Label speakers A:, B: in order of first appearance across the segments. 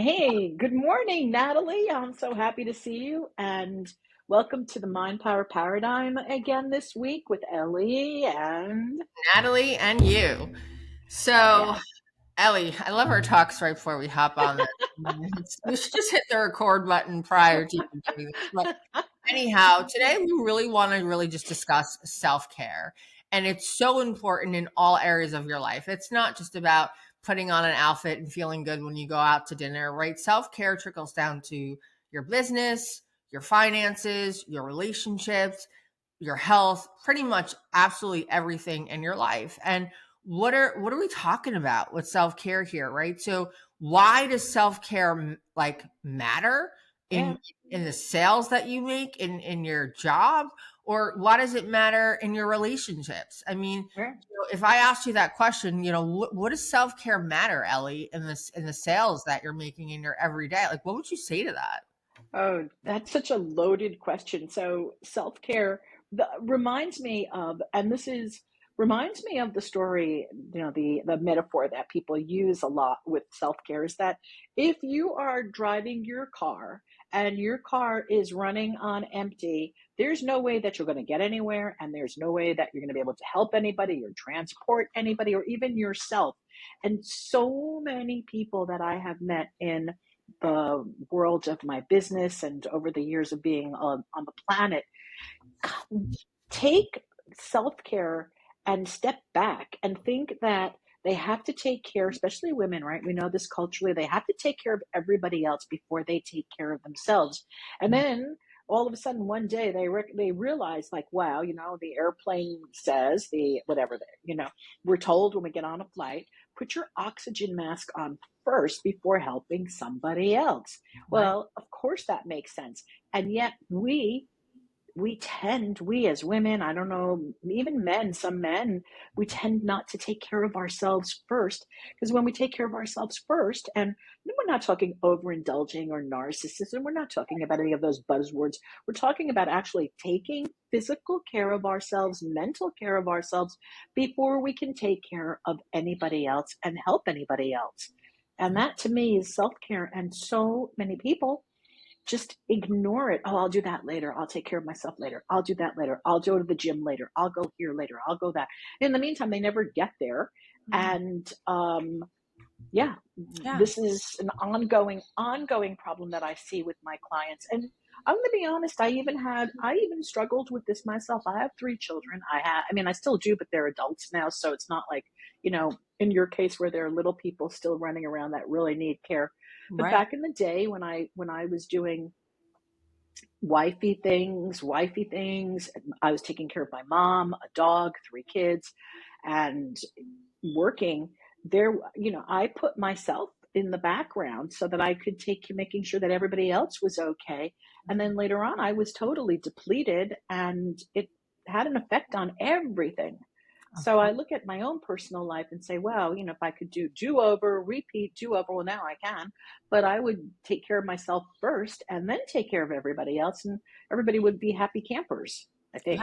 A: Hey, good morning, Natalie. I'm so happy to see you, and welcome to the MindPower Paradigm again this week with Ellie. And
B: Natalie and you. So,
A: yeah,
B: Ellie, I love our talks right before we hop on this. We should just hit the record button prior to even doing this. But anyhow, today we really want to really just discuss self-care. And it's so important in all areas of your life. It's not just about putting on an outfit and feeling good when you go out to dinner, right? Self-care trickles down to your business, your finances, your relationships, your health, pretty much absolutely everything in your life. And what are we talking about with self-care here, right? So why does self-care like matter
A: yeah,
B: in the sales that you make in your job, or why does it matter in your relationships? I mean,
A: yeah.
B: if I asked you that question, what does self-care matter, Ellie, in the sales that you're making in your everyday? Like, what would you say to that?
A: Oh, that's such a loaded question. So self-care reminds me of, and this is reminds me of the story, the metaphor that people use a lot with self-care is that if you are driving your car and your car is running on empty, there's no way that you're going to get anywhere, and there's no way that you're going to be able to help anybody or transport anybody or even yourself. And so many people that I have met in the world of my business and over the years of being on the planet take self-care and step back and think that they have to take care, especially women, right? We know this culturally, they have to take care of everybody else before they take care of themselves. And then all of a sudden one day they realize, like, wow, the airplane says, the whatever, we're told when we get on a flight, put your oxygen mask on first before helping somebody else.
B: Right.
A: Well, of course that makes sense. And yet we as women, I don't know, even men, some men, we tend not to take care of ourselves first. Because when we take care of ourselves first, and we're not talking overindulging or narcissism, we're not talking about any of those buzzwords. We're talking about actually taking physical care of ourselves, mental care of ourselves, before we can take care of anybody else and help anybody else. And that to me is self care. And so many people just ignore it. Oh, I'll do that later. I'll take care of myself later. I'll do that later. I'll go to the gym later. I'll go here later. I'll go that. In the meantime, they never get there. And yeah,
B: Yeah.
A: this is an ongoing problem that I see with my clients. And I'm going to be honest, I even struggled with this myself. I have three children. I mean, I still do, but they're adults now. So it's not like, in your case where there are little people still running around that really need care. But
B: Right.
A: back in the day when I was doing wifey things, I was taking care of my mom, a dog, three kids, and working there. I put myself in the background so that I could take making sure that everybody else was okay. And then later on I was totally depleted, and it had an effect on everything.
B: Of
A: So I
B: course.
A: look at my own personal life and say, well, if I could do over, repeat, do over, well, now I can, but I would take care of myself first and then take care of everybody else, and everybody would be happy campers, I
B: Yeah.
A: think.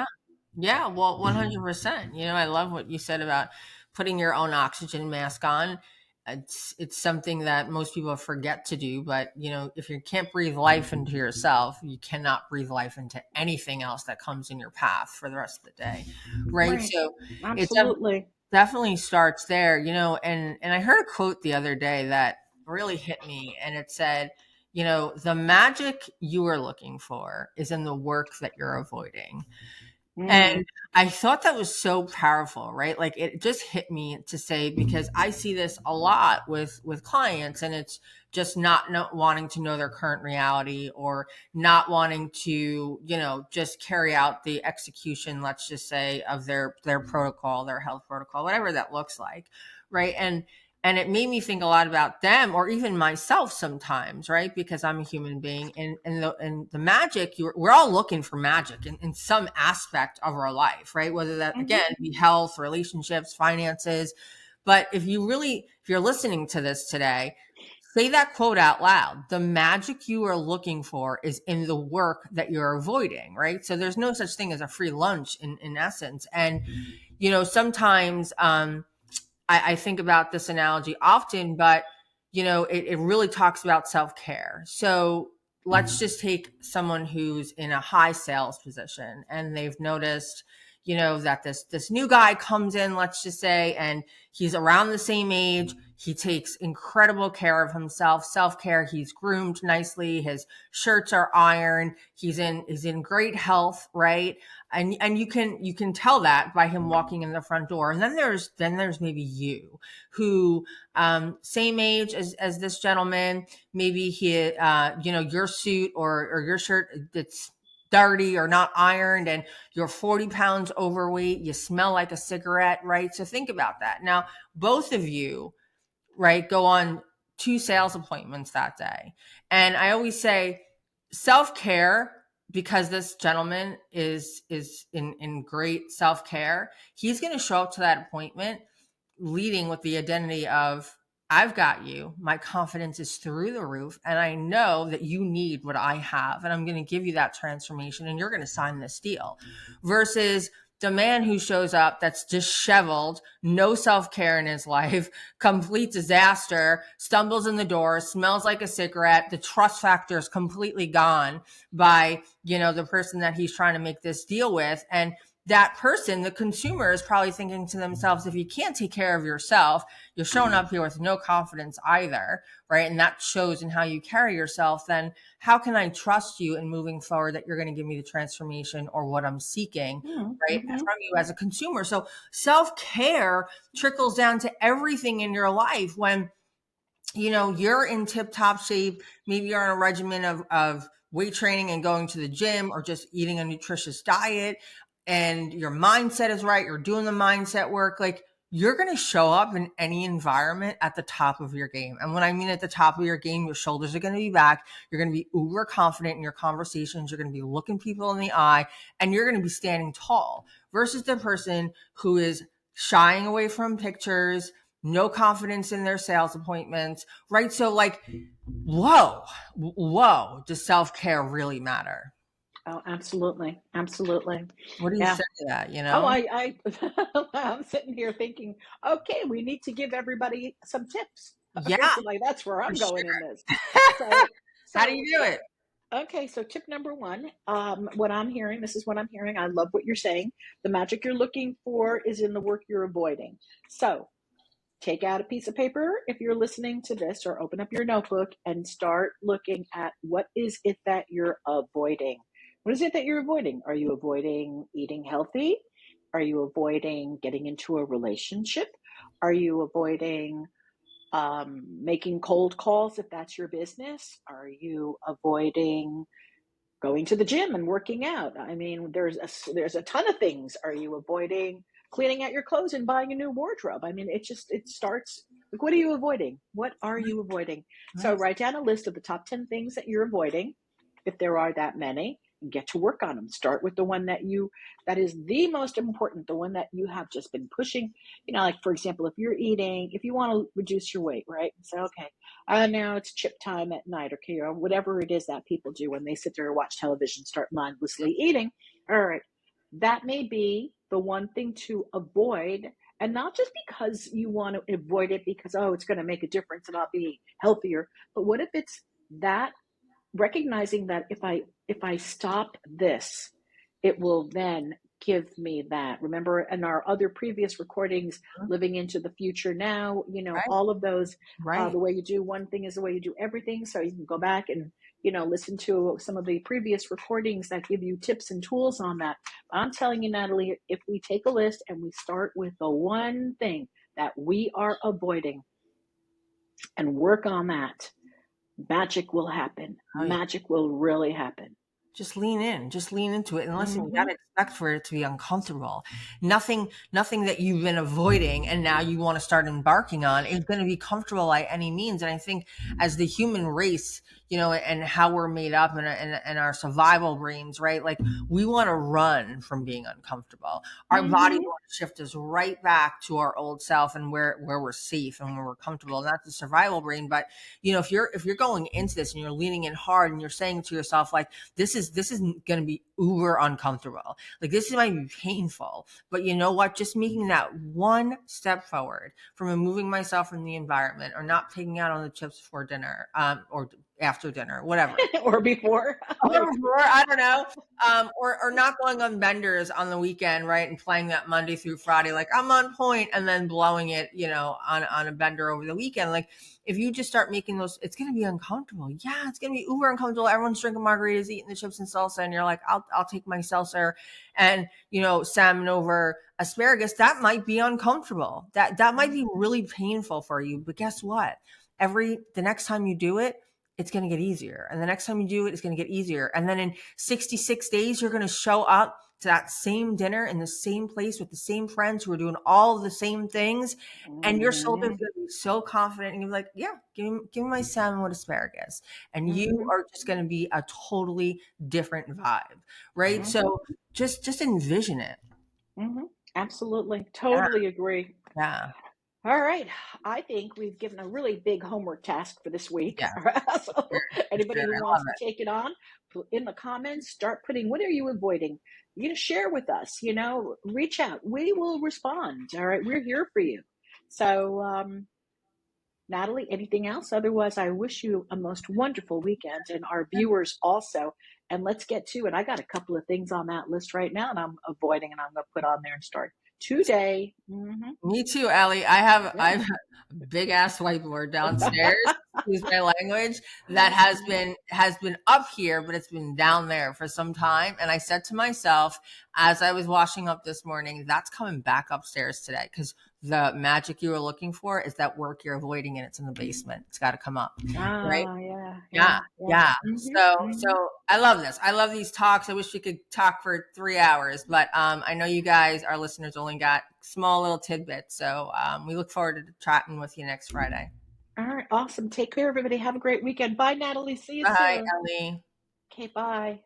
B: Yeah, well, 100%. I love what you said about putting your own oxygen mask on. It's something that most people forget to do, but if you can't breathe life into yourself, you cannot breathe life into anything else that comes in your path for the rest of the day. Right?
A: Right.
B: So, it
A: Absolutely.
B: definitely starts there, and I heard a quote the other day that really hit me, and it said, the magic you are looking for is in the work that you're avoiding.
A: Mm,
B: And I thought that was so powerful, right? Like it just hit me to say, because I see this a lot with clients, and it's just not wanting to know their current reality, or not wanting to, just carry out the execution, let's just say, of their protocol, their health protocol, whatever that looks like, right? And it made me think a lot about them, or even myself sometimes, right? Because I'm a human being, and the magic, we're all looking for magic in some aspect of our life, right? Whether that,
A: hmm
B: again, be health, relationships, finances. But if you're listening to this today, say that quote out loud. The magic you are looking for is in the work that you're avoiding, right? So there's no such thing as a free lunch in essence. And, sometimes, I think about this analogy often, but it really talks about self-care. So let's just take someone who's in a high sales position and they've noticed, that this new guy comes in, let's just say, and he's around the same age. He takes incredible care of himself, self-care. He's groomed nicely. His shirts are ironed. He's in great health, right? And you can tell that by him walking in the front door. And then there's maybe you, who same age as this gentleman. Maybe he your suit or your shirt that's dirty or not ironed, and you're 40 pounds overweight. You smell like a cigarette, right? So think about that. Now, both of you, right, go on 2 sales appointments that day. And I always say self-care, because this gentleman is in great self-care, he's going to show up to that appointment leading with the identity of, I've got you. My confidence is through the roof. And I know that you need what I have. And I'm going to give you that transformation and you're going to sign this deal. Versus the man who shows up that's disheveled, no self-care in his life, complete disaster, stumbles in the door, smells like a cigarette. The trust factor is completely gone by, the person that he's trying to make this deal with. And that person, the consumer, is probably thinking to themselves, if you can't take care of yourself, you're showing up here with no confidence either, right? And that shows in how you carry yourself. Then how can I trust you in moving forward that you're going to give me the transformation or what I'm seeking, right, from you as a consumer? So self-care trickles down to everything in your life. When you're in tip-top shape, maybe you're on a regimen of weight training and going to the gym, or just eating a nutritious diet, and your mindset is right, you're doing the mindset work, like, you're going to show up in any environment at the top of your game. And when I mean at the top of your game, your shoulders are going to be back. You're going to be uber confident in your conversations. You're going to be looking people in the eye, and you're going to be standing tall, versus the person who is shying away from pictures, no confidence in their sales appointments, right? So like, whoa, does self-care really matter?
A: Oh, absolutely. Absolutely.
B: What do you
A: Yeah.
B: say to that,
A: Oh, I'm sitting here thinking, okay, we need to give everybody some tips.
B: Yeah,
A: Like, that's where
B: for
A: I'm going in this.
B: sure.
A: So,
B: How do
A: so
B: you do it?
A: okay, so tip number one, what I'm hearing, this is what I'm hearing. I love what you're saying. The magic you're looking for is in the work you're avoiding. So take out a piece of paper if you're listening to this, or open up your notebook and start looking at what is it that you're avoiding. What is it that you're avoiding? Are you avoiding eating healthy? Are you avoiding getting into a relationship? Are you avoiding making cold calls if that's your business? Are you avoiding going to the gym and working out? I mean, there's a ton of things. Are you avoiding cleaning out your clothes and buying a new wardrobe? I mean, it starts like, what are you avoiding? What are you avoiding? So
B: Right.
A: write down a list of the top 10 things that you're avoiding, if there are that many, and get to work on them. Start with the one that is the most important, the one that you have just been pushing. Like, for example, if you want to reduce your weight, right? Say, okay, now it's chip time at night, okay, or whatever it is that people do when they sit there and watch television, start mindlessly eating. All right, that may be the one thing to avoid, and not just because you want to avoid it because, oh, it's going to make a difference and I'll be healthier, but what if it's that, recognizing that if I stop this, it will then give me that. Remember in our other previous recordings, living into the future now,
B: Right.
A: all of those,
B: Right.
A: the way you do one thing is the way you do everything. So you can go back and, listen to some of the previous recordings that give you tips and tools on that. I'm telling you, Natalie, if we take a list and we start with the one thing that we are avoiding and work on that, magic will happen.
B: Oh, yeah.
A: Magic will really happen.
B: Just lean in, just lean into it. And listen, you
A: Mm-hmm.
B: gotta expect for it to be uncomfortable. Nothing that you've been avoiding and now you want to start embarking on is going to be comfortable by any means. And I think as the human race, and how we're made up and our survival brains, right? Like we want to run from being uncomfortable. Our body
A: Mm-hmm.
B: wants to shift us right back to our old self and where we're safe and where we're comfortable. And that's the survival brain. But if you're going into this and you're leaning in hard and you're saying to yourself, like, this is going to be uber uncomfortable. Like this might be painful, but you know what? Just making that one step forward from removing myself from the environment, or not taking out on the chips before dinner, or after dinner, whatever.
A: Or before.
B: Or I don't know, or not going on benders on the weekend, right, and playing that Monday through Friday, like I'm on point, and then blowing it, on a bender over the weekend. Like if you just start making those, it's going to be uncomfortable. Yeah, it's going to be uber uncomfortable. Everyone's drinking margaritas, eating the chips and salsa, and you're like, I'll take my salsa and salmon over asparagus. That might be uncomfortable. That might be really painful for you. But guess what? The next time you do it, it's going to get easier. And the next time you do it, it's going to get easier. And then in 66 days, you're going to show up to that same dinner in the same place with the same friends who are doing all the same things. And your shoulder's
A: Mm-hmm.
B: going to be so confident and you're like, yeah, give me my salmon with asparagus. And you
A: Mm-hmm.
B: are just going to be a totally different vibe. Right.
A: Mm-hmm.
B: So just envision it.
A: Mm-hmm. Absolutely.
B: Yeah.
A: Totally agree.
B: Yeah.
A: All right. I think we've given a really big homework task for this week.
B: Yeah.
A: So
B: For
A: anybody
B: sure.
A: who
B: I love
A: wants to
B: it.
A: take it on, put in the comments, start putting what are you avoiding? Share with us, reach out. We will respond. All right. We're here for you. So, Natalie, anything else? Otherwise, I wish you a most wonderful weekend and our viewers also. And let's get to it. I got a couple of things on that list right now and I'm avoiding and I'm going to put on there and start today. Mm-hmm.
B: Me too, Ellie. I have
A: Yeah.
B: a big ass whiteboard downstairs. Excuse my language. That has been up here, but it's been down there for some time. And I said to myself, as I was washing up this morning, that's coming back upstairs today, because the magic you were looking for is that work you're avoiding, and it's in the basement. It's got to come up, right?
A: Ah, yeah,
B: Yeah,
A: yeah, yeah.
B: yeah. So
A: Mm-hmm, mm-hmm.
B: so I love this. I love these talks. I wish we could talk for 3 hours, but I know you guys, our listeners, only got small little tidbits. So we look forward to chatting with you next Friday.
A: All right, awesome. Take care, everybody. Have a great weekend. Bye, Natalie. See you
B: Bye,
A: soon.
B: Ellie.
A: Okay, bye.